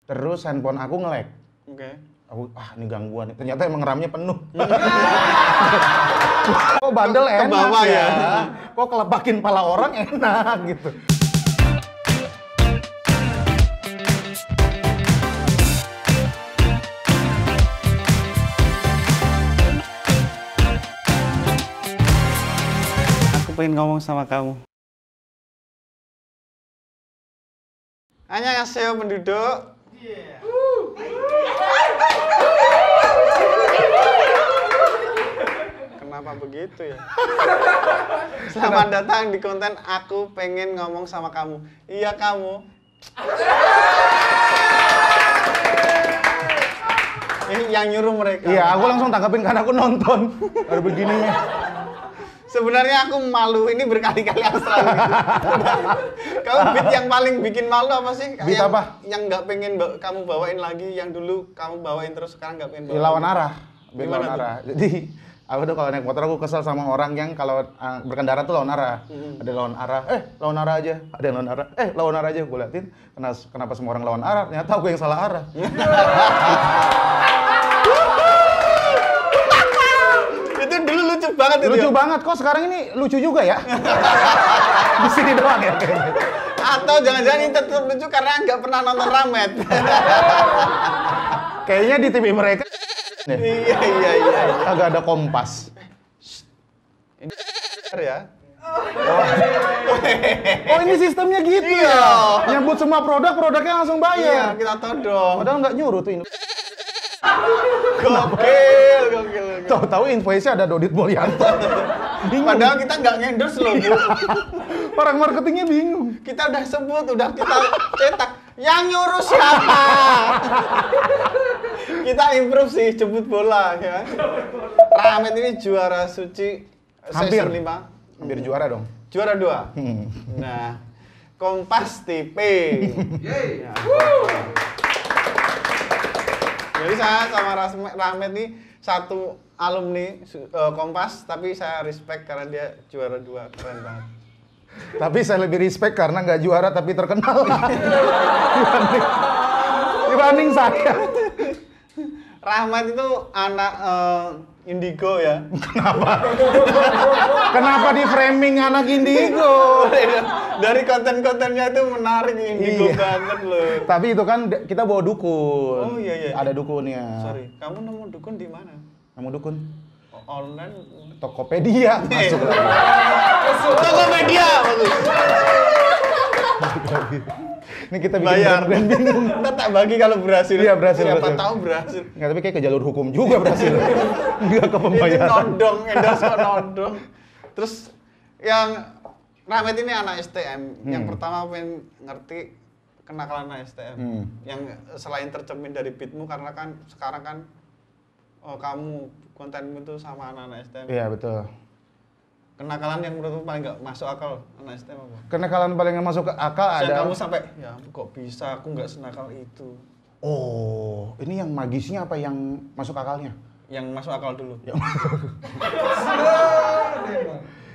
Terus handphone aku nge-lag. Oke. Aku, ini gangguan. Ternyata emang RAM-nya penuh. Kok bandel enak Kebawa ya? Kok kelepakin pala orang enak gitu. Aku pengen ngomong sama kamu. Annyeonghaseyo penduduk. Kenapa begitu ya? Selamat datang di konten Aku Pengen Ngomong Sama Kamu. Iya kamu. Ini yang nyuruh mereka. Iya, aku langsung tanggapin karena aku nonton. Ada begininya. Sebenarnya aku malu, ini berkali-kali aku selalu gitu. Kamu beat yang paling bikin malu apa sih? Beat apa? Yang nggak pengen kamu bawain lagi, yang dulu kamu bawain terus sekarang nggak pengen bawain. Lawan arah. Beat Gimana lawan tuh? arah. Jadi, aku tuh kalau naik motor aku kesel sama orang yang kalau berkendara tuh lawan arah. Ada lawan arah, lawan arah aja. Ada yang lawan arah, lawan arah aja. Gue liatin, kenapa semua orang lawan arah? Ternyata aku yang salah arah. Itu dulu lucu banget itu. Lucu ya? banget, kok sekarang ini lucu juga ya? Di sini doang ya kayaknya. Atau jangan-jangan ini tetap lucu karena nggak pernah nonton Ramet. Kayaknya di TV mereka Iya. agak ada Kompas. Ini ya. Oh ini sistemnya gitu Iya. ya? Nyebut semua produknya langsung Iya, bayar. kita tahu dong. Padahal nggak nyuruh tuh ini. Gokil. Tahu-tahu invoice-nya ada Dodit Mulyanto. Bingung. Padahal kita nggak endorse loh, Bu. Orang marketingnya bingung. Kita udah sebut, udah kita cetak. Yang nyuruh siapa? Kita improve sih, jemput bola ya. Ramet ini juara suci Hampir. season 5. Hampir juara dong. Juara 2. Nah, Kompas TV. Ya. Jadi saya sama Ramet nih satu alumni Kompas, tapi saya respect karena dia juara 2, keren banget. Tapi saya lebih respect karena nggak juara tapi terkenal. dibanding saya. Rahmat itu anak indigo ya. Kenapa di framing anak indigo? Dari konten-kontennya itu menarik, indigo Iya. banget loh. Tapi itu kan kita bawa dukun. Oh, iya. Ada dukunnya. Sorry, kamu nemu dukun di mana? Kamu dukun? Online. Tokopedia masuk lagi. Tokopedia bagus. Ini kita bikin Bayar. brand bingung. Kita tak bagi kalau berhasil. Iya, berhasil, Siapa berhasil. tahu berhasil. Nggak, tapi kayak ke jalur hukum juga berhasil. Nggak ke Itu pembayaran. nodong, endorse kok nodong. Terus yang Rahmat ini anak STM. Yang pertama pengen ngerti kenakalan anak STM. Yang selain tercermin dari beatmu karena kan sekarang kan kamu kontenmu itu sama anak-anak STM. Iya betul. Kenakalan yang menurutmu paling nggak masuk akal anak STM apa? Kenakalan paling nggak masuk ke akal Yang ada. kamu sampai, ya kok bisa aku nggak senakal itu. Oh, ini yang magisnya apa yang masuk akalnya? Yang masuk akal dulu.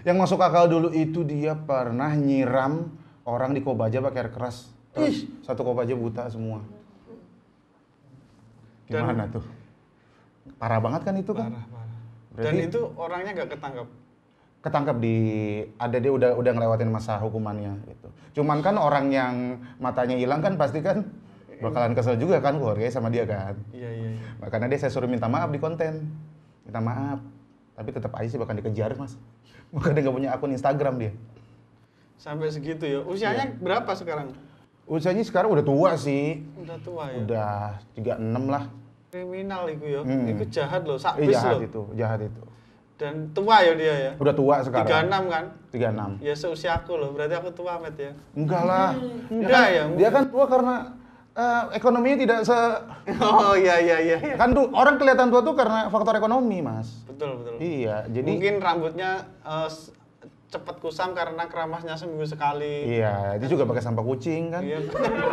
Yang masuk akal dulu itu dia pernah nyiram orang di Kobaja pakai air keras. Terus satu Kobaja buta semua. Gimana tuh? Parah banget kan itu kan? Parah. Dan Berarti itu orangnya nggak ketangkap. ketangkap dia udah ngelewatin masa hukumannya gitu. Cuman kan orang yang matanya hilang kan pasti kan bakalan kesel juga kan keluarganya sama dia kan. Iya. Makanya dia saya suruh minta maaf di konten. Minta maaf. Tapi tetap aja sih bakal dikejar, Mas. Makanya dia nggak punya akun Instagram dia. Sampai segitu ya. Usianya berapa sekarang? Usianya sekarang udah tua sih. Udah tua ya. Udah 36 lah. Kriminal itu ya. Itu jahat loh, sakbis Jahat loh. itu, jahat itu. Dan tua ya dia ya. Udah tua sekarang. 36 kan? 36. Ya seusia aku loh. Berarti aku tua Met ya. Enggak lah. Enggak ya. Dia kan tua karena ekonominya tidak Oh iya. kan tuh orang kelihatan tua tuh karena faktor ekonomi, Mas. Betul. Iya, jadi Mungkin rambutnya cepat kusam karena keramasnya seminggu sekali. iya, dia juga pakai sampo kucing kan. Iya.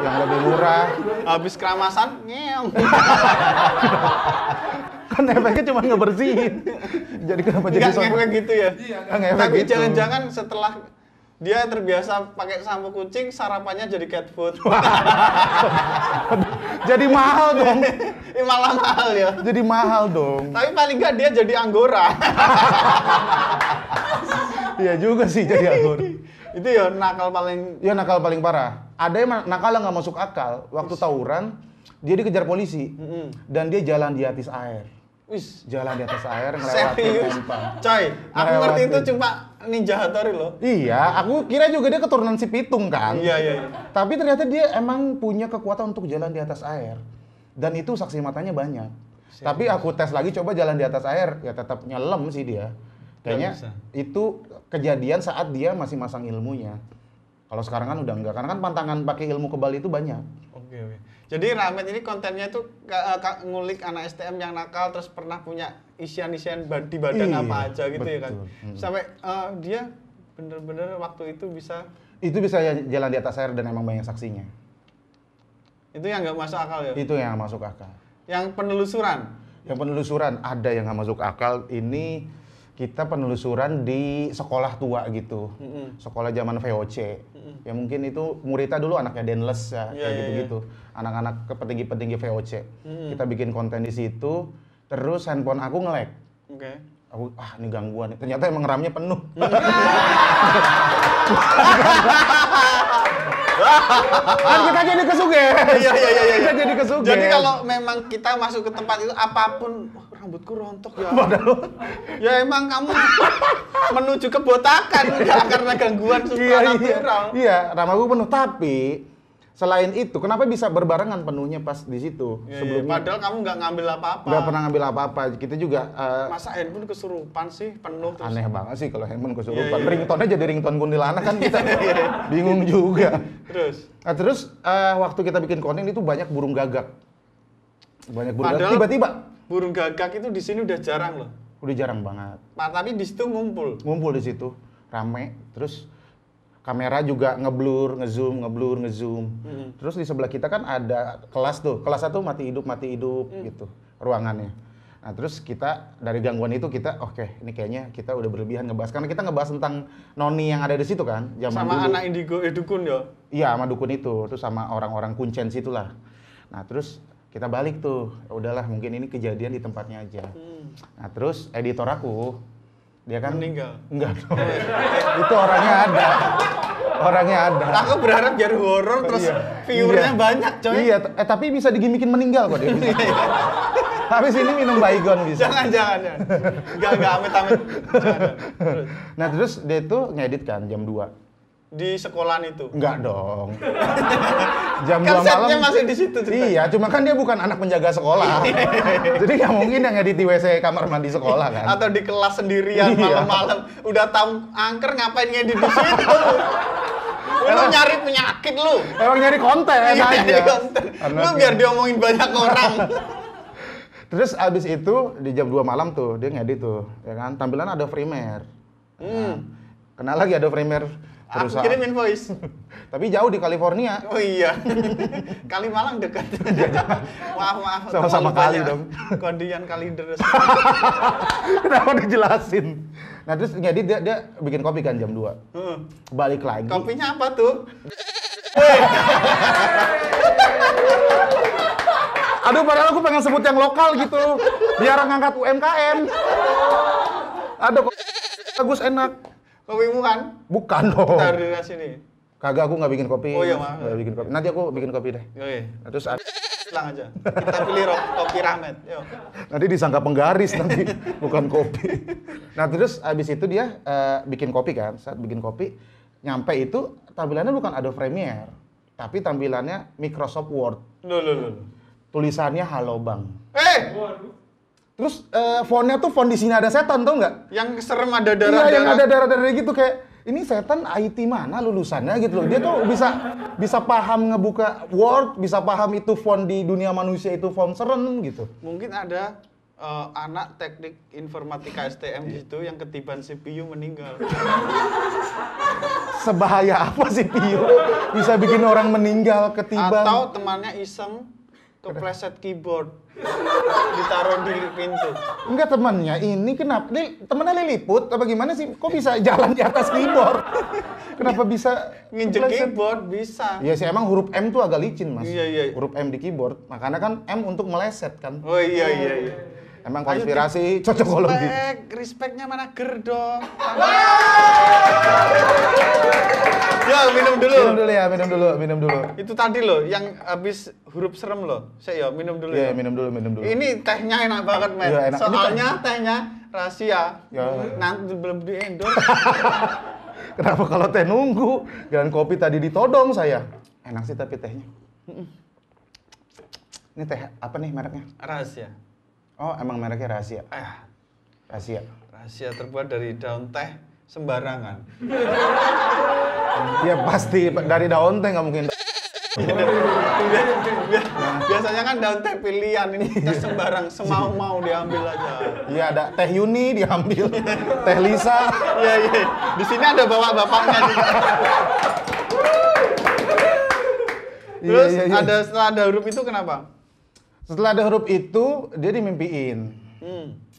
Yang lebih murah. Habis keramasan, ngeong. Kan efeknya cuma ngebersihin. Jadi kenapa jadi Enggak ngefek gitu ya. Nggak ngefek Tapi gitu. jangan-jangan setelah dia terbiasa pakai sampo kucing, sarapannya jadi cat food. Jadi mahal dong. Ini malah mahal ya. Jadi mahal dong. Tapi paling nggak dia jadi anggora. Iya juga sih jadi anggur. Itu ya nakal paling. Ya nakal paling parah. Ada yang nakal yang nggak masuk akal. Waktu tawuran, dia dikejar polisi. Dan dia jalan di atas air. Wis. Jalan di atas air, ngelewatin Serius? empang. Coy, aku ngerti itu Ngelewatin. cuma Ninja Hattori loh. Iya, aku kira juga dia keturunan si Pitung kan. Iya. Tapi ternyata dia emang punya kekuatan untuk jalan di atas air. Dan itu saksi matanya banyak. Tapi aku tes lagi coba jalan di atas air, ya tetap nyelam sih dia. Kayaknya bisa. itu kejadian saat dia masih masang ilmunya. Kalau sekarang kan udah enggak, karena kan pantangan pakai ilmu kebal itu banyak. Oke. Jadi Rahmat ini kontennya itu ngulik anak STM yang nakal terus pernah punya isian-isian di badan Iya, apa aja gitu ya kan. betul. Sampai dia bener-bener waktu itu bisa. Itu bisa jalan di atas air dan emang banyak saksinya. Itu yang nggak masuk akal ya. Itu yang masuk akal. Yang penelusuran. Yang penelusuran ada yang nggak masuk akal. Ini kita penelusuran di sekolah tua gitu, sekolah zaman VOC. Ya mungkin itu muridnya dulu anaknya Denles ya, Iya, kayak iya, gitu-gitu. Anak-anak petinggi-petinggi VOC. Kita bikin konten di situ. Terus handphone aku nge-lag. Oke. Aku ini gangguan. Ternyata emang RAM-nya penuh. Kan kita jadi kesuges. Iya. Kita jadi kesuges. Jadi kalau memang kita masuk ke tempat itu apapun, wah, rambutku rontok ya. Ya emang kamu menuju kebotakan enggak karena gangguan supranatural. Iya, RAM aku penuh. Tapi selain itu, kenapa bisa berbarengan penuhnya pas di situ? Iya. Sebelumnya Padahal kamu nggak ngambil apa-apa. nggak pernah ngambil apa-apa. Kita juga Masa handphone kesurupan sih penuh terus. aneh banget sih kalau handphone kesurupan. Iya. Ringtone-nya jadi ringtone kuntilanak kan kita bingung juga. Terus Waktu kita bikin konten itu banyak burung gagak. Banyak burung gagak. Padahal Tiba-tiba burung gagak itu di sini udah jarang loh. udah jarang banget. Tapi di situ ngumpul. Ngumpul di situ, rame. Terus kamera juga ngeblur, ngezoom. Terus di sebelah kita kan ada kelas tuh. Kelas satu mati hidup gitu ruangannya. Nah, terus kita dari gangguan itu kita oke, ini kayaknya kita udah berlebihan ngebahas karena kita ngebahas tentang noni yang ada di situ kan, zaman Sama dulu. anak indigo dukun ya. Iya, sama dukun itu, terus sama orang-orang kuncen situlah. Nah, terus kita balik tuh, ya udahlah mungkin ini kejadian di tempatnya aja. Nah, terus editor aku, dia kan Meninggal. Enggak dong. Itu orangnya ada. Aku berharap biar horor terus viewernya banyak coy. Iya, tapi bisa digimikin meninggal kok dia. Bisa. Habis ini minum baygon bisa. Jangan. Enggak amit-amit. Jangan. Terus, Nah, terus dia tuh ngedit kan jam 2. di sekolahan itu. Enggak dong. Jam Kan 2 malam. setnya masih di situ ceritanya. Iya, cuma kan dia bukan anak penjaga sekolah. Jadi nggak mungkin yang ngedit di WC kamar mandi sekolah kan. Atau di kelas sendirian Iya. malam-malam. Udah tahu angker ngapain ngedit di situ. Lu nyari penyakit lu. Emang nyari konten Iya, aja. nyari konten. Lu Anaknya. biar diomongin banyak orang. Terus abis itu di jam 2 malam tuh dia ngedit tuh, ya kan? Tampilan ada Premiere. Kenal lagi ada Premiere Aku perusahaan. kirimin voice. Tapi jauh di California. Oh iya. Kali Malang dekat. Maaf. Sama-sama terlalu kali banyak. dong. Kondian kali deres. Kenapa dijelasin? Nah terus ngedit dia bikin kopi kan jam 2. Balik lagi. Kopinya apa tuh? Aduh padahal aku pengen sebut yang lokal gitu. Biar ngangkat UMKM. Aduh kok bagus enak. Kopimu kan? Bukan dong. Taruh di sini. Kagak, aku nggak bikin kopi. Oh iya, maaf. Nggak bikin kopi. Nanti aku bikin kopi deh. Oke. Nah, terus Bilang aja. Kita pilih kopi Rahmat. Yuk. nanti disangka penggaris nanti, bukan kopi. Nah terus abis itu dia bikin kopi kan. Saat bikin kopi, nyampe itu tampilannya bukan Adobe Premiere, tapi tampilannya Microsoft Word. Loh. Tulisannya halo bang. Terus Terus fontnya tuh font di sini ada setan, tau nggak? yang serem ada darah-darah. Iya, yang ada darah-darah gitu kayak ini setan IT mana lulusannya gitu loh. Dia tuh bisa paham ngebuka Word, bisa paham itu font di dunia manusia itu font serem gitu. Mungkin ada anak teknik informatika STM di situ yang ketiban CPU meninggal. Sebahaya apa sih Pio? Bisa bikin orang meninggal ketiban. Atau temannya iseng kepleset keyboard. Ditaruh di pintu. Enggak temannya, ini kenapa? Temennya Liliput apa gimana sih? Kok bisa jalan di atas keyboard? Kenapa bisa Nginjek kepleset? keyboard bisa. Iya sih, emang huruf M tuh agak licin, Mas. Iya. Huruf M di keyboard, makanya kan M untuk meleset kan. Oh iya. Emang konspirasi cocokologi. Respectnya mana ger dong. Ya, minum dulu. Minum dulu. Itu tadi loh, yang habis huruf serem loh. Saya ya, minum dulu Iya, ya. minum dulu. Ini tehnya enak banget, Met. Iya, enak. Ini Soalnya tehnya rahasia. Ya. Nanti belum di endorse. Kenapa kalau teh nunggu? Dan kopi tadi ditodong saya. Enak sih tapi tehnya. Ini teh apa nih mereknya? Rahasia. Oh, emang mereknya rahasia. Rahasia terbuat dari daun teh sembarangan. Ya pasti dari daun teh nggak mungkin. Biasanya kan daun teh pilihan, ini teh sembarang, semau-mau diambil aja. Iya, ada teh Yuni diambil, teh Lisa. Iya. Di sini ada bawa bapaknya juga. Terus Iya. setelah ada huruf itu kenapa? Setelah ada huruf itu, dia dimimpiin.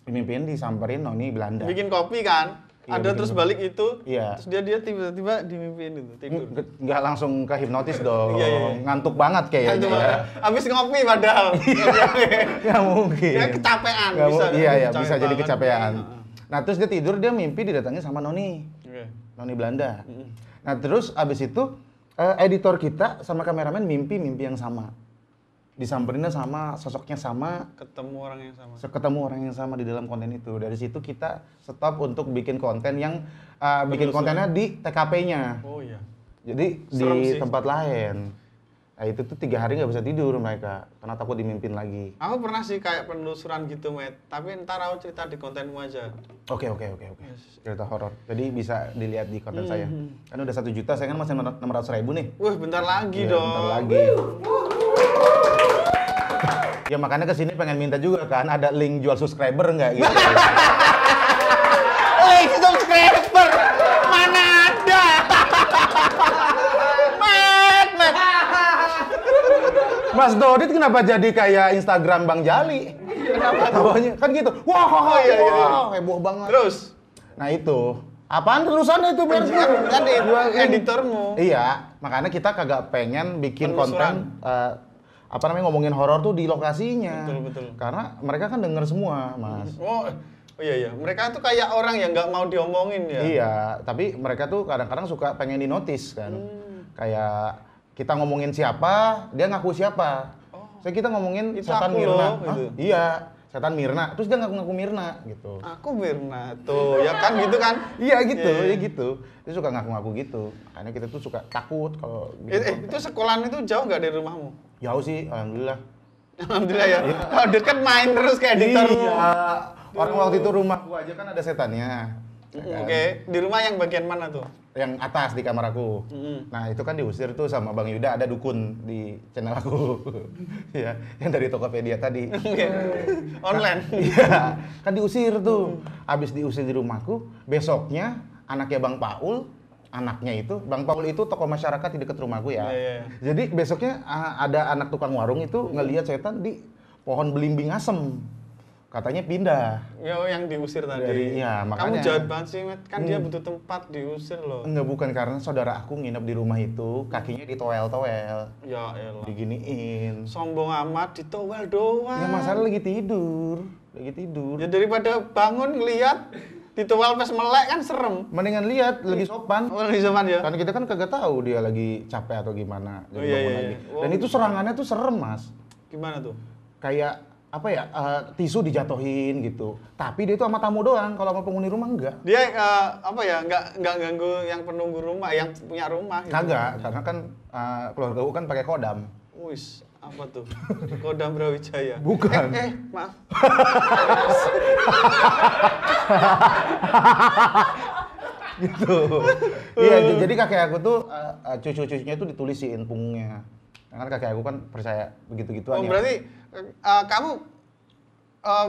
Dimimpiin disamperin noni Belanda. Bikin kopi kan? Iya, Ada bikin terus kopi. balik itu, Iya. terus dia timba-tiba dimimpiin itu, tidur. Nggak langsung ke hipnotis dong. Iya. Ngantuk banget kayaknya. Ya. Habis ngopi padahal. Nggak mungkin. Dia kecapean, Nggak bisa. Iya, Capek bisa jadi banget. kecapean. Nah, terus dia tidur, dia mimpi didatangi sama noni. Noni Belanda. Nah, terus abis itu editor kita sama kameramen mimpi yang sama. Disamperinnya sama, sosoknya sama, Ketemu orang yang sama. ketemu orang yang sama di dalam konten itu. Dari situ kita stop untuk bikin konten yang bikin kontennya di TKP-nya. Oh iya. Jadi Serem di sih. tempat lain. Nah, itu tuh 3 hari nggak bisa tidur mereka karena takut dimimpin lagi. Aku pernah sih kayak penelusuran gitu, Met. Tapi ntar aku cerita di kontenmu aja. Oke. Cerita horor. Jadi bisa dilihat di konten saya. Kan udah 1 juta, saya kan masih 600.000 nih. Wah, bentar lagi Iya, dong. bentar lagi. Ya makanya kesini pengen minta juga kan, ada link jual subscriber nggak gitu. Link subscriber mana ada? Met. Mas Dodit kenapa jadi kayak Instagram Bang Jali? Kenapa tuh? Tawanya kan gitu. Wah, iya. heboh banget. Terus Nah itu, apaan terusannya itu biar kan editormu. Iya, makanya kita kagak pengen bikin Penelusuran. konten ngomongin horor tuh di lokasinya. Betul. Karena mereka kan denger semua, Mas. Oh iya. Mereka tuh kayak orang yang nggak mau diomongin ya. Iya, tapi mereka tuh kadang-kadang suka pengen dinotis kan. Kayak kita ngomongin siapa, dia ngaku siapa. So kita ngomongin Itu setan aku Mirna. loh, Hah? gitu. Iya, setan Mirna. Terus dia ngaku-ngaku Mirna gitu. Aku Mirna tuh, ya kan gitu kan? Iya gitu, Iya. ya gitu. Dia suka ngaku-ngaku gitu. Makanya kita tuh suka takut kalau Itu sekolahan itu jauh nggak dari rumahmu? jauh sih, alhamdulillah. Alhamdulillah ya. Kalau deket main terus kayak editormu. Iya. Orang waktu itu rumah gua aja kan ada setannya. Ya kan? Oke, di rumah yang bagian mana tuh? Yang atas di kamar aku. Nah, itu kan diusir tuh sama Bang Yuda, ada dukun di channel aku. Iya, yang dari Tokopedia tadi. Online. Iya, kan diusir tuh. Habis diusir di rumahku, besoknya anaknya Bang Paul, anaknya itu, Bang Paul itu tokoh masyarakat di dekat rumahku ya. Iya. Jadi besoknya ada anak tukang warung itu ngelihat setan di pohon belimbing asem. Katanya pindah. Ya yang diusir tadi. Iya, Kamu makanya. jahat banget sih, Met. Kan dia butuh tempat diusir loh. Enggak, bukan karena saudara aku nginep di rumah itu, kakinya ditowel-towel, Ya elah. diginiin. Sombong amat ditowel doang. Ya masalah lagi tidur. Ya daripada bangun ngeliat ditowel pas melek kan serem. Mendingan lihat lebih sopan. Oh, di zaman ya. Karena kita kan kagak tahu dia lagi capek atau gimana. Oh, Jadi iya, bangun iya, lagi. iya. Dan itu serangannya tuh serem, Mas. Gimana tuh? Kayak apa ya, tisu dijatuhin gitu. Tapi dia itu sama tamu doang, kalau sama penghuni rumah enggak. Dia apa ya? Nggak ganggu yang penunggu rumah, yang punya rumah. Gitu. Kagak, karena kan keluarga aku kan pakai kodam. Wis, apa tuh? Kodam Brawijaya. Bukan. Maaf. Gitu. Iya, jadi kakek aku tuh cucu-cucunya itu ditulisin punggungnya. Karena kakek aku kan percaya begitu-gituan Oh, ya. berarti kamu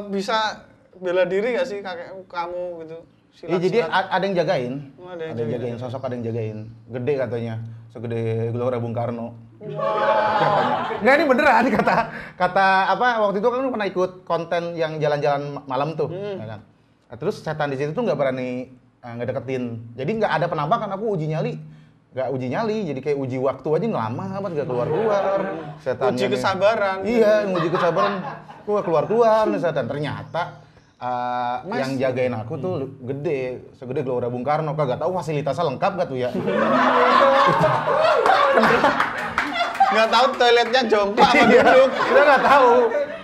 bisa bela diri nggak sih kakek kamu gitu? Iya, jadi ada yang jagain. Oh, ada yang Ada yang jagain, sosok ada yang jagain. Gede katanya, segede Gelora Bung Karno. Nggak, ini beneran kata apa waktu itu kan lu pernah ikut konten yang jalan-jalan malam tuh, ya kan? Nah, terus setan di situ tuh nggak berani ngedeketin. Jadi nggak ada penampakan, aku uji nyali. Nggak uji nyali, jadi kayak uji waktu aja lama banget nggak keluar-keluar. Setannya Uji kesabaran. Iya, uji kesabaran. Aku nggak keluar-keluar nih setan. Ternyata yang jagain aku tuh gede, segede Gelora Bung Karno. Kagak tahu fasilitasnya lengkap gak tuh ya? Nggak tahu toiletnya jomplang apa duduk. Kita nggak tahu.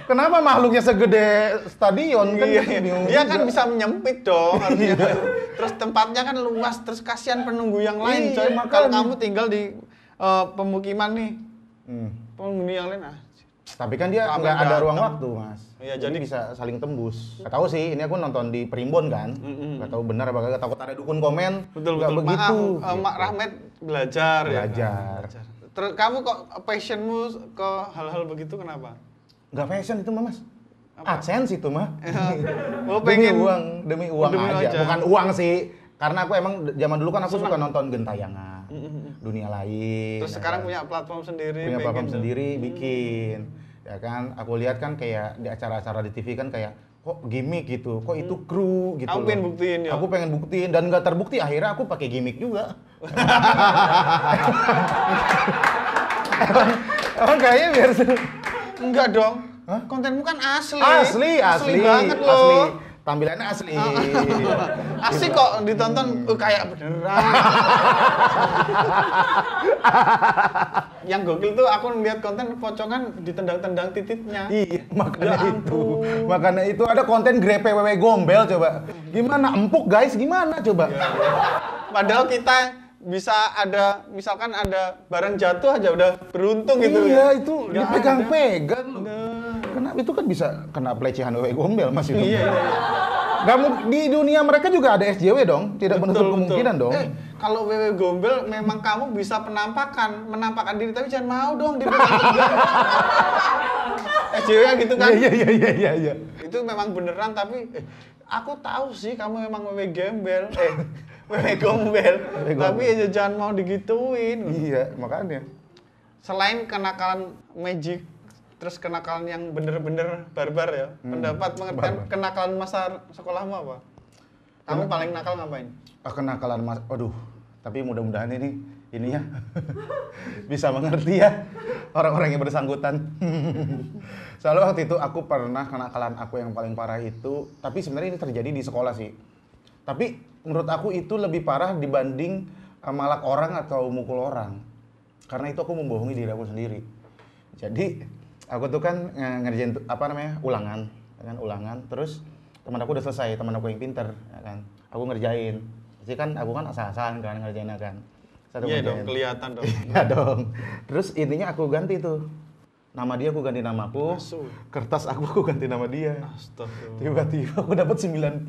Kenapa makhluknya segede stadion kan? Iya, bingung dia kan juga. bisa menyempit dong harusnya. Terus tempatnya kan luas, terus kasihan penunggu yang lain. Iya, Coy, makanya. kalau kamu tinggal di pemukiman nih, penghuni yang lain Tapi kan dia Rame nggak ada datang. ruang waktu, Mas. Iya, Jadi jadi bisa saling tembus. Nggak tahu sih, ini aku nonton di Primbon kan. Nggak tahu benar apa kagak, takut ada dukun komen. betul Nggak betul. begitu. Maaf, Mak Rahmat belajar. Belajar. Ya, kan? Terus kamu kok passionmu ke hal-hal begitu kenapa? Nggak fashion itu mah, Mas. AdSense itu mah. Oh, demi pengen uang demi aja. aja. Bukan uang sih. Karena aku emang zaman dulu kan aku suka nonton gentayangan, dunia lain. Terus ya sekarang kan. punya platform sendiri. Punya platform pengen sendiri bikin. Ya kan, aku lihat kan kayak di acara-acara di TV kan kayak kok gimmick gitu, kok itu kru gitu. Aku loh. pengen buktiin ya. Aku pengen buktiin dan nggak terbukti, akhirnya aku pakai gimmick juga. emang kayaknya biar Enggak dong. Kontenmu kan asli. asli banget loh. asli. Tampilannya asli. Asik kok ditonton kayak beneran. Yang gokil tuh aku ngeliat konten pocongan ditendang-tendang titiknya. Iya, makanya Ya itu. ampun. Makanya itu ada konten grepe wewe gombel coba. Gimana empuk guys? Gimana coba? Padahal kita bisa ada, misalkan ada barang jatuh aja udah beruntung gitu Iya, ya. itu Nggak dipegang-pegang. Nah. Karena itu kan bisa kena pelecehan wewe gombel Mas itu. Iya. Nggak di dunia mereka juga ada SJW dong, tidak menutup kemungkinan dong. Kalau wewe gombel memang kamu bisa menampakkan diri tapi jangan mau dong di SJW gitu kan. Iya. Itu memang beneran tapi aku tahu sih kamu memang wewe gembel. Wewe gombel. Tapi ya jangan mau digituin. Iya, makanya. Selain kenakalan magic, terus kenakalan yang bener-bener barbar ya. Pendapat pengertian kenakalan masa sekolahmu apa? Kamu paling nakal ngapain? Kenakalan Mas, aduh. Tapi mudah-mudahan ininya bisa mengerti ya orang-orang yang bersangkutan. Soalnya waktu itu aku pernah kenakalan aku yang paling parah itu, tapi sebenarnya ini terjadi di sekolah sih. Tapi menurut aku itu lebih parah dibanding malak orang atau mukul orang. Karena itu aku membohongi diri aku sendiri. Jadi aku tuh kan ngerjain ulangan, ya kan ulangan. Terus teman aku udah selesai, teman aku yang pinter, ya kan. Aku ngerjain. Jadi kan aku kan asal-asalan kan ngerjainnya kan. Iya dong, kelihatan dong. Iya dong. Terus intinya aku ganti tuh. Nama dia aku ganti namaku. Kertas aku ganti nama dia. Astagfirullah. Tiba-tiba aku dapat 90.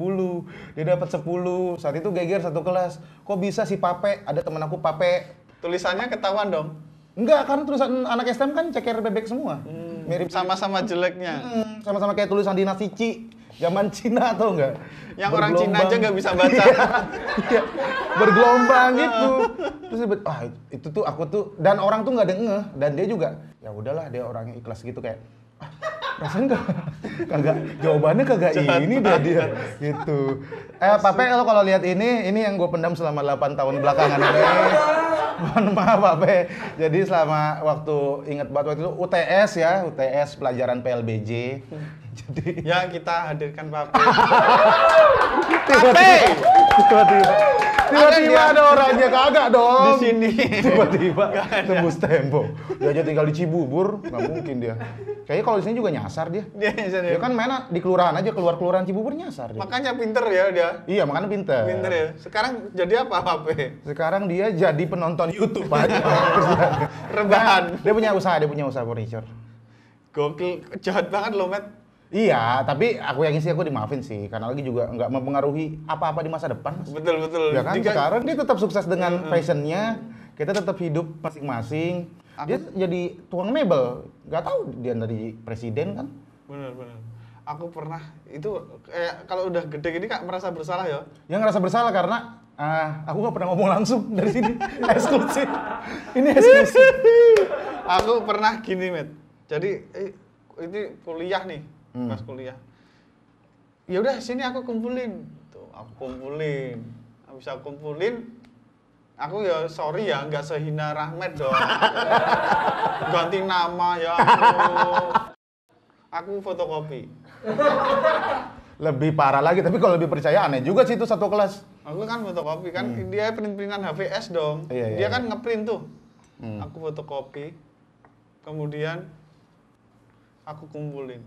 Dia dapat 10. Saat itu geger satu kelas. Kok bisa si Pape? Ada teman aku Pape. Tulisannya ketahuan dong. Enggak, karena tulisan anak STM kan ceker bebek semua. Mirip Sama-sama jeleknya. sama-sama kayak tulisan dinasti Ci. Zaman Cina atau enggak? Yang orang Cina aja nggak bisa baca. Iya, bergelombang gitu. Terus itu tuh aku tuh dan orang tuh nggak ada ngeh dan dia juga ya udahlah dia orangnya ikhlas gitu kayak rasanya kagak jawabannya kagak ini deh dia gitu. Pape lo kalau lihat ini yang gue pendam selama 8 tahun belakangan ini. Mohon maaf Pape. Jadi selama waktu ingat banget waktu itu UTS pelajaran PLBJ. Jadi Ya kita hadirkan Pape. tiba-tiba ada orangnya kagak dong. Di sini. Tiba-tiba tembus tembok. Dia aja tinggal di Cibubur, nggak mungkin dia. Kayaknya kalau di sini juga nyasar dia. Dia kan mainnya di kelurahan aja, keluar kelurahan Cibubur nyasar dia. Makanya pinter ya dia. Iya, makanya pinter. Pinter ya. Sekarang jadi apa Pape? Sekarang dia jadi penonton YouTube aja. Rebahan. Dia punya usaha furniture. Gokil, jahat banget loh, Matt. Iya, tapi aku yakin sih aku dimaafin sih, karena lagi juga nggak mempengaruhi apa-apa di masa depan. Mas. Betul. Ya kan, sekarang dia tetap sukses dengan fashionnya, kita tetap hidup masing-masing. Dia jadi tukang mebel, nggak tahu dia dari presiden kan? Bener. Aku pernah itu kalau udah gede gini Kak merasa bersalah ya? Yang ngerasa bersalah karena aku nggak pernah ngomong langsung dari sini, eksklusif. Ini eksklusif. Aku pernah gini, Met. Jadi ini kuliah nih, pas kuliah. Ya udah sini aku kumpulin. Tuh, aku kumpulin. Habis aku kumpulin, aku ya sorry ya nggak sehina Rahmat dong. Ganti nama ya aku fotokopi. Lebih parah lagi, tapi kalau lebih percaya aneh juga sih itu satu kelas. Aku kan fotokopi kan dia print-printan HVS dong. Iya, Dia iya, kan ngeprint tuh. Aku fotokopi. Kemudian aku kumpulin.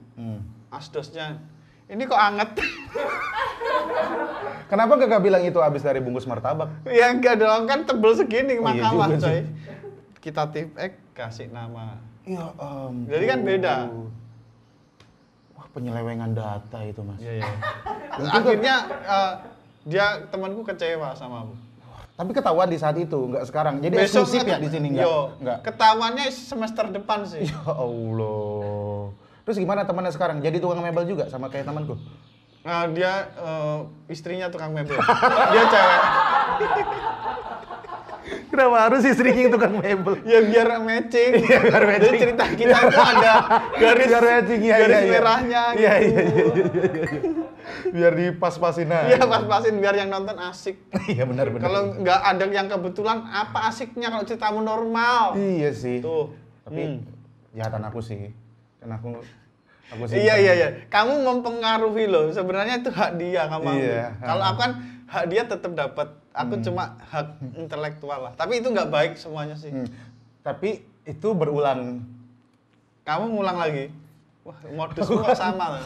Asdosnya. Ini kok anget? Kenapa gak bilang itu habis dari bungkus martabak? Ya enggak dong, kan tebel segini Oh, iya makalah juga coy. sih. Kita tip kasih nama. Ya ampun. Jadi kan beda. Wah, penyelewengan data itu, Mas. Iya, iya. Akhirnya dia temanku kecewa sama aku. Tapi ketahuan di saat itu, nggak sekarang. Jadi Besok eksklusif ya di sini nggak? Ketahuannya semester depan sih. Ya Allah. Terus gimana temannya sekarang? Jadi tukang mebel juga sama kayak temanku? Dia istrinya tukang mebel. Dia cewek. Kenapa harus istrinya tukang mebel? Ya biar matching. Iya, biar matching. Jadi cerita kita itu ada garis Biar matching, iya, garis iya, iya. merahnya Iya, gitu. iya. Biar dipas-pasin aja. Iya pas-pasin biar yang nonton asik. Iya benar-benar. Kalau nggak ada yang kebetulan, apa asiknya kalau ceritamu normal? Iya sih. Tuh. Tapi jahatan aku sih. Kan aku sih. Iya. Kamu mempengaruhi loh. Sebenarnya itu hak dia kamu. Iya. Kalau aku kan hak dia tetap dapat. Aku cuma hak intelektual lah. Tapi itu nggak baik semuanya sih. Tapi itu berulang. Kamu ngulang lagi. Wah, modusku kok sama lah.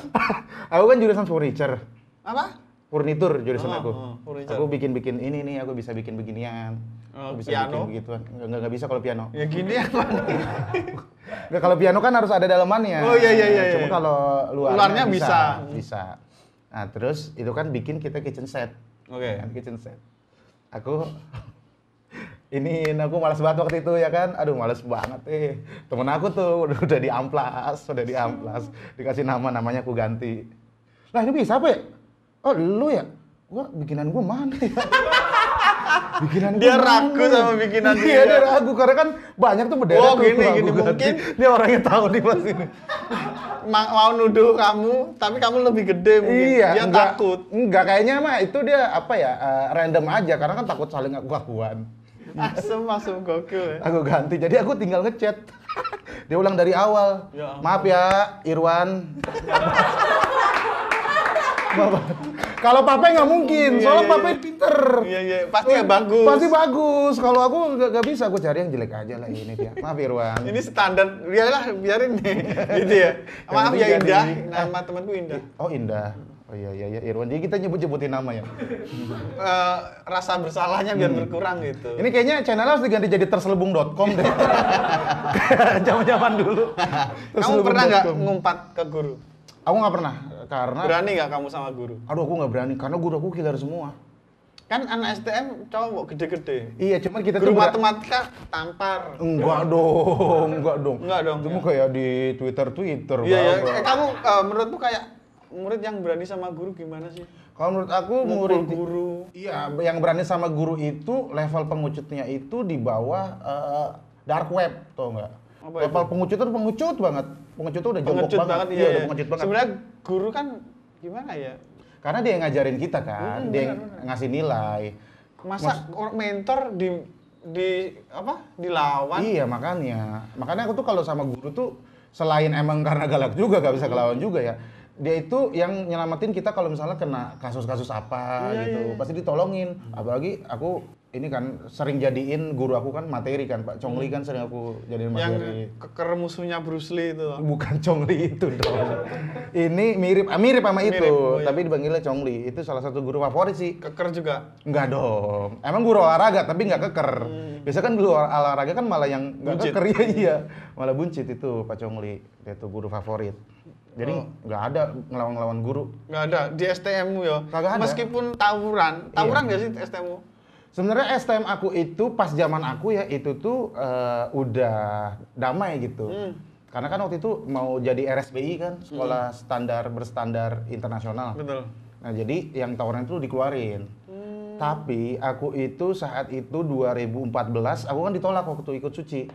Aku kan jurusan furniture. Apa? Furnitur jurusan aku. furniture. Aku bikin ini nih, aku bisa bikin beginian. Aku bisa Piano? bikin begituan. Enggak bisa kalau piano. Ya gini apa nih? Enggak, kalau piano kan harus ada dalemannya. Oh, iya. Cuma kalau Luarnya bisa. Bisa. Nah, terus itu kan bikin kita kitchen set. Oke. Kan kitchen set. Aku aku malas banget waktu itu ya kan. Aduh, malas banget Temen aku tuh udah diamplas, dikasih namanya aku ganti. Lah, ini bisa apa ya? Oh, lu ya? Gua bikinan gua mana ya? Bikinan Dia gua ragu mana? sama bikinan Iya, dia ragu karena kan banyak tuh berderet Oh, tuh. gini, aku gini, ganti. mungkin. Dia orangnya tahu nih pas ini. Mau nuduh kamu, tapi kamu lebih gede mungkin. Iya, Dia takut. Enggak, kayaknya mah itu dia apa ya? Random aja karena kan takut saling ngaku-ngakuan. Asem gokil ya. Aku ganti, jadi aku tinggal ngechat. Dia ulang dari awal. Ya ampun. Maaf ya, Irwan. Kalau Pape nggak mungkin, soalnya Pape pinter. Iya, pasti ya bagus. Pasti bagus. Kalau aku nggak bisa, aku cari yang jelek aja lah ini dia. Maaf Irwan. Ini standar, biarin nih. Gitu ya. Maaf ya penting Indah, jadi- nama temanku Indah. Oh Indah. Oh iya Irwan. Jadi kita nyebut-nyebutin nama ya. Rasa bersalahnya biar berkurang gitu. Ini kayaknya channelnya harus diganti jadi terselubung.com deh. Zaman-zaman dulu. Kamu pernah nggak Terselubung.com. ngumpat ke guru? Aku nggak pernah, karena Berani nggak kamu sama guru? aduh aku nggak berani karena guru aku killer semua. Kan anak STM cowok gede-gede. Iya, cuman kita Guru tuh matematika tampar. enggak dong. Enggak dong, Itu ya. mah kayak di Twitter Iya, ya. Bang. Kamu menurutmu kayak murid yang berani sama guru gimana sih? Kalau menurut aku Mukul murid guru. iya, yang berani sama guru itu level pengecutnya itu di bawah dark web, tau nggak? Apa Level itu? pengecut itu pengecut banget. Pengecut udah jongkok Pengecut banget, Iya, udah pengecut banget. Sebenarnya guru kan gimana ya? Karena dia yang ngajarin kita kan, dia yang ngasih nilai. Masa mentor dilawan? Iya, makanya aku tuh kalau sama guru tuh selain emang karena galak juga gak bisa kelawan juga ya. Dia itu yang nyelamatin kita kalau misalnya kena kasus-kasus apa gitu. Pasti ditolongin. Apalagi aku ini kan sering jadiin guru aku kan materi kan, Pak Chongli kan sering aku jadiin Yang materi. keker musuhnya Bruce Lee itu. Bukan Chongli itu dong. Ini mirip sama itu, Mirip, oh iya. tapi dipanggilnya Chongli. Itu salah satu guru favorit sih. Keker juga. Enggak dong. Emang guru olahraga tapi nggak keker. Biasa kan guru olahraga kan malah yang nggak Buncit. keker iya. Malah buncit itu Pak Chongli. Dia tuh guru favorit. Jadi nggak ada ngelawan-ngelawan guru. Nggak ada di STM-mu ya. Kagak ada. Meskipun tawuran nggak sih STM-mu? Sebenarnya STM aku itu pas zaman aku ya itu tuh udah damai gitu. Karena kan waktu itu mau jadi RSBI kan, sekolah berstandar internasional. Betul. Nah, jadi yang tawuran itu dikeluarin. Tapi aku itu saat itu 2014 aku kan ditolak waktu ikut suci.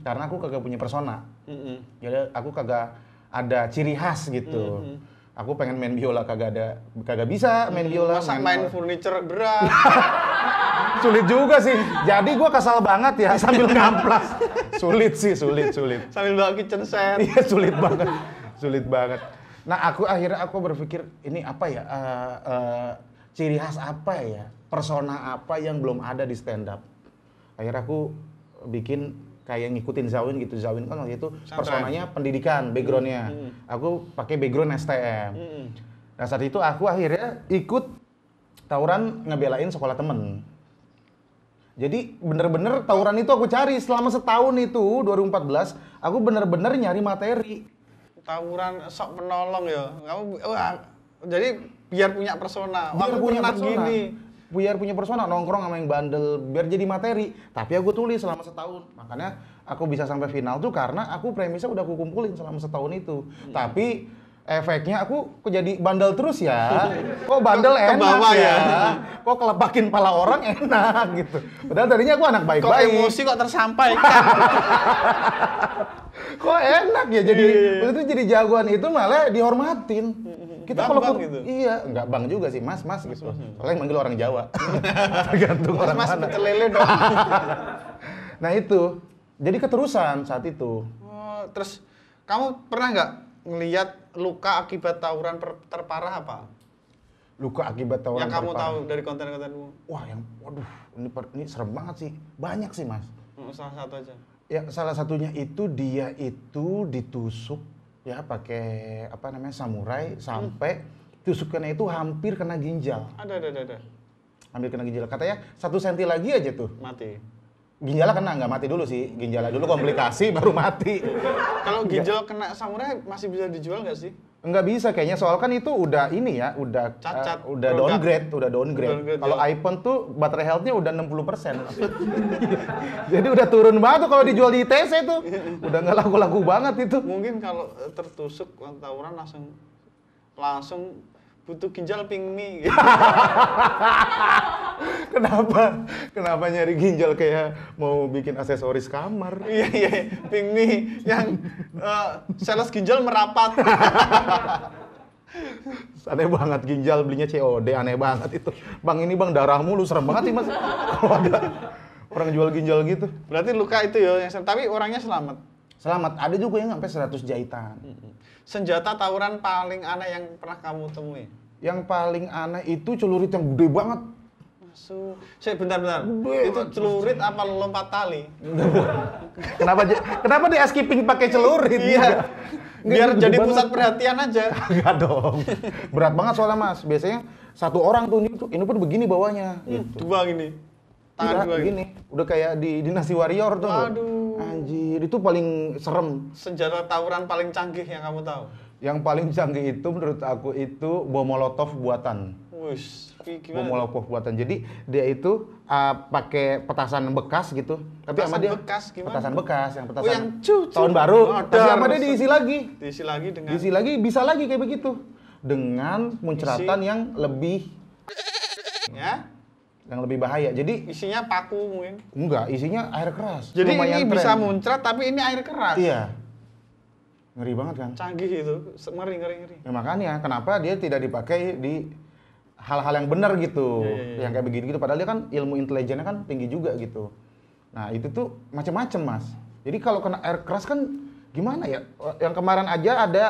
Karena aku kagak punya persona. Jadi aku kagak ada ciri khas gitu. Aku pengen main biola kagak bisa main biola. Masa main furniture berat. Sulit juga sih. Jadi gua kesal banget ya sambil ngamplas. Sulit. Sambil bawa kitchen set. Iya, sulit banget. Nah, akhirnya aku berpikir ini apa ya? Ciri khas apa ya? Persona apa yang belum ada di stand up? Akhirnya aku bikin kayak ngikutin Zawin gitu. Zawin kan waktu itu personanya pendidikan, backgroundnya. Aku pakai background STM. Nah, saat itu aku akhirnya ikut tawuran ngebelain sekolah temen. Jadi bener-bener tawuran itu aku cari selama setahun itu 2014 aku bener-bener nyari materi. Tawuran sok penolong ya. Jadi biar punya persona. Biar punya persona nongkrong sama yang bandel biar jadi materi. Tapi aku tulis selama setahun. Makanya aku bisa sampai final tuh karena aku premisnya udah aku kumpulin selama setahun itu. Tapi efeknya aku kok jadi bandel terus ya. Kok bandel enak ya. Kok kelepakin pala orang enak gitu. Padahal tadinya aku anak baik-baik. Kok emosi kok tersampaikan. Kok enak ya jadi itu jadi jagoan itu malah dihormatin. Kita kalau gitu. Iya, enggak bang juga sih, Mas gitu. Soalnya yang manggil orang Jawa. Tergantung orang Mas mana. pecel lele dong. Nah itu. Jadi keterusan saat itu. Oh, terus kamu pernah nggak ngelihat luka akibat tawuran terparah apa? Luka akibat tawuran yang kamu terparah. tahu dari konten-kontenmu? Wah, ini serem banget sih. Banyak sih, Mas. Salah satu aja. Ya, salah satunya itu dia itu ditusuk ya pakai apa namanya samurai sampai tusukannya itu hampir kena ginjal. Ada. Hampir kena ginjal. Katanya 1 senti lagi aja tuh. Mati. Ginjalnya kena, nggak mati dulu sih. Ginjalnya dulu komplikasi baru mati. Kalau ginjal kena samurai masih bisa dijual nggak sih? Nggak bisa kayaknya, soal kan itu udah ini ya, udah cacat, udah downgrade. Kalau iPhone tuh baterai health-nya udah 60%. Jadi udah turun banget tuh kalau dijual di ITC tuh. Udah nggak laku-laku banget itu. Mungkin kalau tertusuk tawuran langsung butuh ginjal ping mie. Kenapa nyari ginjal kayak mau bikin aksesoris kamar? Iya, ping mie yang sales ginjal merapat. Aneh banget ginjal belinya COD, aneh banget itu. Bang ini bang darahmu lu serem banget sih Mas. Kalau ada orang jual ginjal gitu. Berarti luka itu ya yang tapi orangnya selamat. Selamat, ada juga yang sampai 100 jahitan. Senjata tawuran paling aneh yang pernah kamu temui? Yang paling aneh itu celurit yang gede banget. Bentar. Itu celurit apa lompat tali? Kenapa dia skipping pakai celurit? Iya. Biar jadi pusat perhatian aja. Enggak dong. Berat banget soalnya Mas. Biasanya satu orang tuh ini pun begini bawahnya. Gitu. Dua gini. Tangan dua gini. Udah kayak di Dinasti Warrior tuh. Aduh. Anjir, itu paling serem. Senjata tawuran paling canggih yang kamu tahu? Yang paling canggih itu menurut aku itu bom molotov buatan. Wush, bom molotov buatan. Jadi dia itu pakai petasan bekas gitu. Tapi sama dia bekas gimana? Petasan bekas yang petasan yang cucu. Tahun baru. Tapi sama dia diisi lagi. Diisi lagi bisa lagi kayak begitu. Dengan muncratan yang lebih ya? Yang lebih bahaya. Jadi isinya paku mungkin? Enggak, isinya air keras. Jadi ini bisa muncrat tapi ini air keras. Iya. Ngeri banget kan? Canggih itu, ngeri. Ya makanya kenapa dia tidak dipakai di hal-hal yang benar gitu. Iya. Yang kayak begitu gitu. Padahal dia kan ilmu intelijennya kan tinggi juga gitu. Nah itu tuh macam-macam Mas. Jadi kalau kena air keras kan gimana ya? Yang kemarin aja ada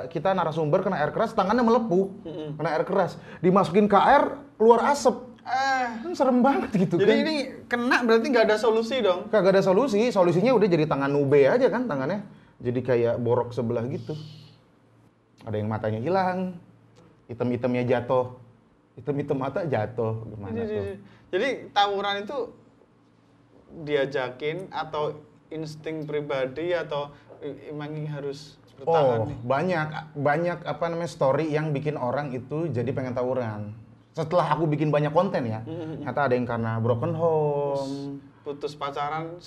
kita narasumber kena air keras, tangannya melepuh. Kena air keras. Dimasukin ke air, keluar asap. Kan serem banget gitu. Jadi kan. ini kena berarti nggak ada solusi dong? Kagak ada solusi. Solusinya udah jadi tangan nube aja kan tangannya. Jadi kayak borok sebelah gitu. Ada yang matanya hilang, hitam-hitamnya jatuh, hitam-hitam mata jatuh, gimana tuh? Jadi tawuran itu diajakin atau insting pribadi atau emang harus bertahan? Banyak apa namanya story yang bikin orang itu jadi pengen tawuran. Setelah aku bikin banyak konten ya, ternyata ada yang karena broken home. Putus pacaran,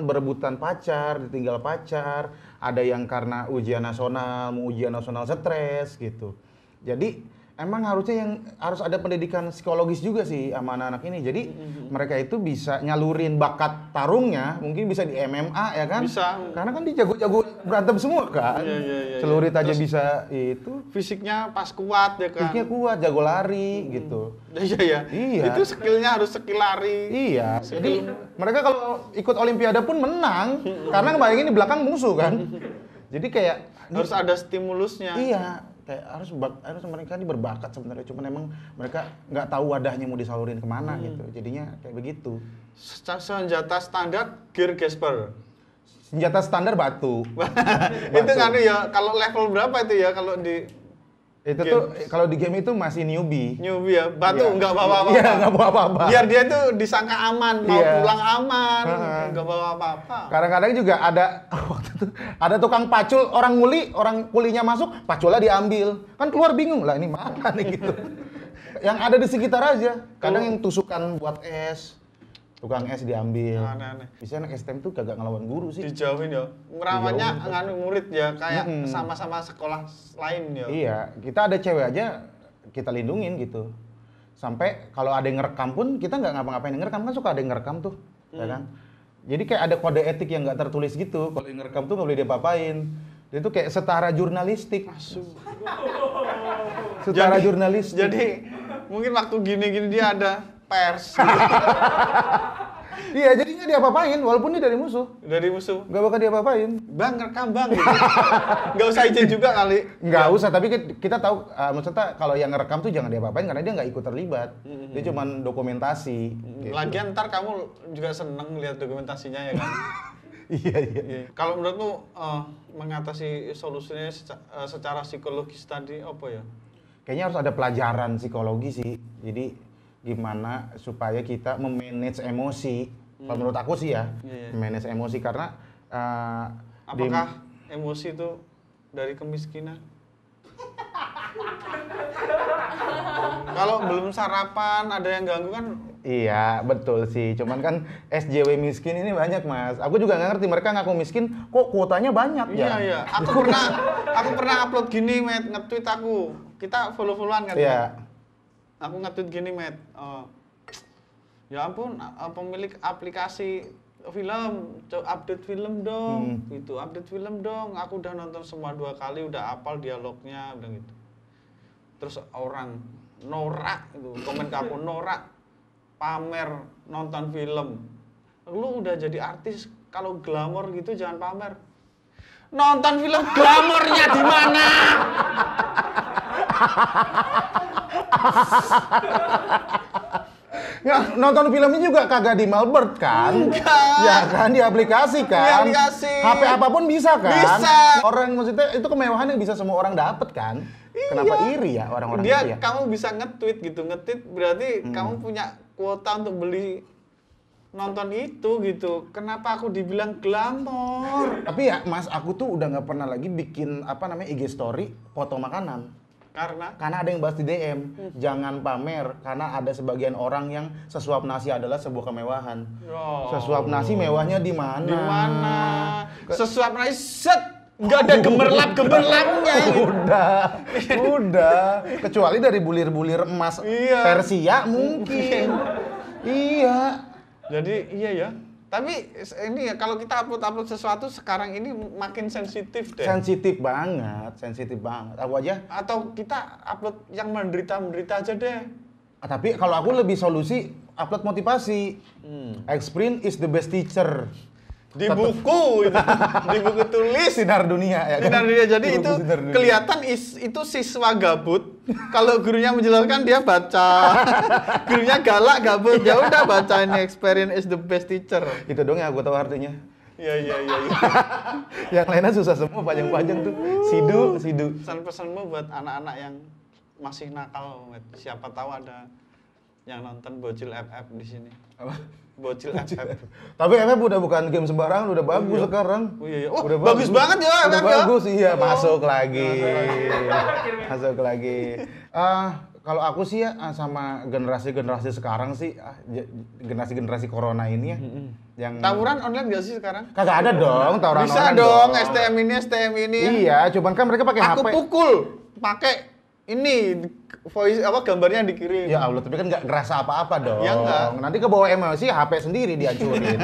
berebutan pacar, ditinggal pacar, ada yang karena ujian nasional, mau ujian nasional stres gitu. Jadi emang harusnya yang harus ada pendidikan psikologis juga sih sama anak-anak ini. Jadi mereka itu bisa nyalurin bakat tarungnya, mungkin bisa di MMA ya kan? Bisa. Karena kan dia jago-jago berantem semua kan. Iya. Celurit aja Terus bisa itu. fisiknya pas kuat ya kan. Fisiknya kuat, jago lari gitu. Iya. Iya. Itu skillnya harus skill lari. Iya. Jadi mereka kalau ikut olimpiade pun menang karena bayangin di belakang musuh kan. Jadi kayak Harus ada stimulusnya. iya, kayak harus mereka ini berbakat sebenarnya, cuman emang mereka nggak tahu wadahnya mau disalurin kemana gitu, jadinya kayak begitu. Senjata standar gear Gasper. Senjata standar batu. Itu kan ya kalau level berapa itu ya kalau di Itu game. tuh kalau di game itu masih newbie. newbie ya, batu Iya. nggak bawa apa-apa. Iya, nggak bawa apa-apa. Biar dia tuh disangka aman, mau Iya. pulang aman, Heeh. nggak bawa apa-apa. Kadang-kadang juga ada waktu itu ada tukang pacul, orang kulinya masuk, paculnya diambil. Kan keluar bingung lah ini mana nih gitu. Yang ada di sekitar aja. Kadang yang tusukan buat es, tukang es diambil. Aneh-aneh. Bisa anak STM tuh kagak ngelawan guru sih. Dijauhin ya. Ngerawannya nganu murid ya, kayak sama-sama sekolah lain ya. Iya, kita ada cewek aja kita lindungin gitu. Sampai kalau ada yang ngerekam pun kita nggak ngapa-ngapain. Yang ngerekam kan suka ada yang ngerekam tuh, ya kan? Jadi kayak ada kode etik yang nggak tertulis gitu. Kalau yang ngerekam tuh nggak boleh diapa-apain. Dia tuh kayak setara jurnalistik. Setara jurnalistik. Jadi mungkin waktu gini-gini dia ada pers Iya, jadi nggak diapa-apain walaupun dia dari musuh. dari musuh. Nggak bakal diapa-apain. Bang, rekam bang. Gitu. Nggak usah izin juga kali. Nggak usah, tapi kita tahu maksudnya kalau yang ngerekam tuh jangan diapa-apain karena dia nggak ikut terlibat. Dia cuman dokumentasi. Gitu. Lagian ntar kamu juga seneng lihat dokumentasinya ya kan. Iya. Kalau menurutmu mengatasi solusinya secara psikologis tadi apa ya? Kayaknya harus ada pelajaran psikologi sih. Jadi gimana supaya kita memanage emosi. Kalau menurut aku sih ya, Iya. manage emosi karena Apakah emosi itu dari kemiskinan? Kalau belum sarapan ada yang ganggu kan? iya, betul sih. Cuman kan SJW miskin ini banyak, Mas. Aku juga nggak ngerti mereka ngaku miskin, kok kuotanya banyak ya? Iya. Aku pernah upload gini, Met, nge-tweet aku. Kita follow-followan kan? Iya. Aku nge-tweet gini, Met. Ya ampun, pemilik aplikasi film, update film dong, gitu. Update film dong. Aku udah nonton semua 2 kali, udah hafal dialognya, udah gitu. Terus orang norak itu, komen ke aku, norak pamer nonton film. Lu udah jadi artis, kalau glamor gitu jangan pamer. Nonton film glamornya di mana? Ya, nonton filmnya juga kagak di Malbert kan? Enggak. Ya kan, di aplikasi kan? Di aplikasi. HP apapun bisa kan? Bisa. Orang maksudnya itu kemewahan yang bisa semua orang dapet kan? Kenapa iri ya orang-orang Dia itu ya? kamu bisa nge-tweet gitu, nge-tweet berarti kamu punya kuota untuk beli nonton itu gitu. Kenapa aku dibilang glamor? Tapi ya Mas, aku tuh udah nggak pernah lagi bikin IG story foto makanan. Karena ada yang bahas di DM, jangan pamer karena ada sebagian orang yang sesuap nasi adalah sebuah kemewahan. Oh. Sesuap nasi mewahnya di mana? Di mana? Sesuap nasi set, nggak ada gemerlap-gemerlapnya. Udah. Kecuali dari bulir-bulir emas Iya. Persia mungkin. Iya. Jadi iya ya. Tapi ini ya kalau kita upload sesuatu sekarang ini makin sensitif deh. Sensitif banget. Aku aja. Atau kita upload yang menderita aja deh. Tapi kalau aku lebih solusi upload motivasi. Experience is the best teacher. Di buku itu, di buku tulis Sinar dunia ya kan? Sinar dunia. Jadi Buku itu Sinar Dunia. kelihatan itu siswa gabut. Kalau gurunya menjelaskan dia baca. Gurunya galak gabut. Ya udah bacain experience is the best teacher. Itu dong yang aku tahu artinya. Iya. Yang lainnya susah semua, panjang-panjang tuh. Sidu. Pesan-pesanmu buat anak-anak yang masih nakal, Met. Siapa tahu ada yang nonton Bocil FF di sini. Apa? Bocil FF. Tapi FF udah bukan game sembarangan, udah bagus sekarang. Oh iya. Oh, Udah bagus banget ya Udah FF ya. bagus, iya. Masuk lagi. Kalau aku sih ya sama generasi sekarang sih, generasi corona ini ya. Yang Tawuran online nggak sih sekarang? kagak ada dong tawuran Bisa online dong, STM ini. Iya, cuman kan mereka pakai Aku HP. pukul, pakai ini voice apa gambarnya dikirim. Ya Allah, tapi kan nggak ngerasa apa-apa dong. Ya nggak. Nanti ke bawah emosi, HP sendiri dihancurin.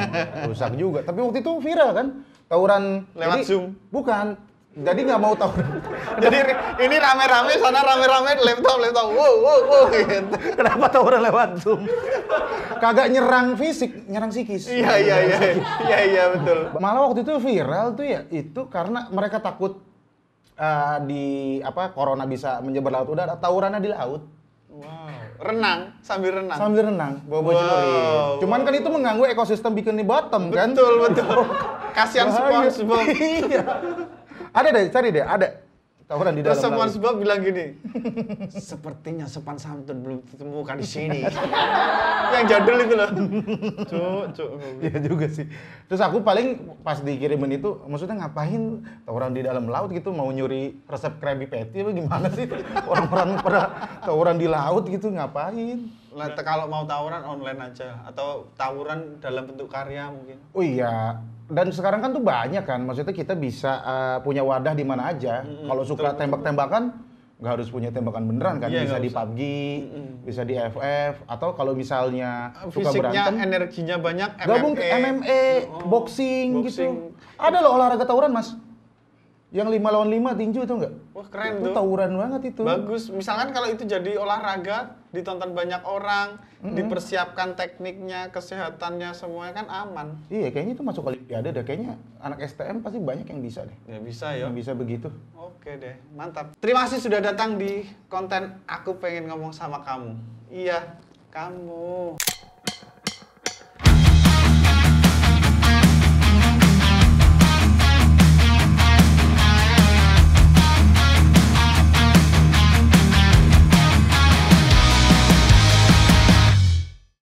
Rusak juga. Tapi waktu itu viral kan? Tawuran. Lewat Jadi, Zoom? Bukan. Jadi nggak mau tawuran. Jadi ini rame-rame, sana rame-rame, laptop, wow, gitu. Kenapa tawuran lewat Zoom? Kagak nyerang fisik, nyerang psikis. Iya, betul. Malah waktu itu viral tuh ya, itu karena mereka takut corona bisa menyebar laut udara, tawurannya di laut. Wow, renang, sambil renang. Sambil renang, bawa celurit. Cuman kan itu mengganggu ekosistem Bikini Bottom kan? Betul. Kasihan Bahaya. SpongeBob. Iya. Ada deh, cari deh, ada. Tawuran di dalam Terus laut. SpongeBob bilang gini, sepertinya sopan santun belum ditemukan di sini. Yang jadul itu loh. Cuk. Iya juga sih. Terus aku paling pas dikirimin itu, maksudnya ngapain tawuran di dalam laut gitu, mau nyuri resep Krabby Patty apa gimana sih? Orang-orang pada tawuran di laut gitu ngapain? Kalau mau tawuran online aja atau tawuran dalam bentuk karya mungkin. Oh iya, dan sekarang kan tuh banyak kan, maksudnya kita bisa punya wadah di mana aja. Kalau suka tembak-tembakan, nggak harus punya tembakan beneran kan, Iya, bisa nggak di usah. PUBG, bisa di FF, atau kalau misalnya suka Fisiknya, berantem, energinya banyak, gabung ke MMA, boxing gitu. Ada loh olahraga tawuran mas, yang 5 lawan 5 tinju itu enggak? Wah keren Itu tuh. tawuran banget itu. Bagus. Misalkan kalau itu jadi olahraga, ditonton banyak orang, dipersiapkan tekniknya, kesehatannya, semuanya kan aman. Iya, kayaknya itu masuk olimpiade deh. Kayaknya anak STM pasti banyak yang bisa deh. Ya bisa ya. Yang bisa begitu. Oke deh, mantap. Terima kasih sudah datang di konten Aku Pengen Ngomong Sama Kamu. Iya, kamu.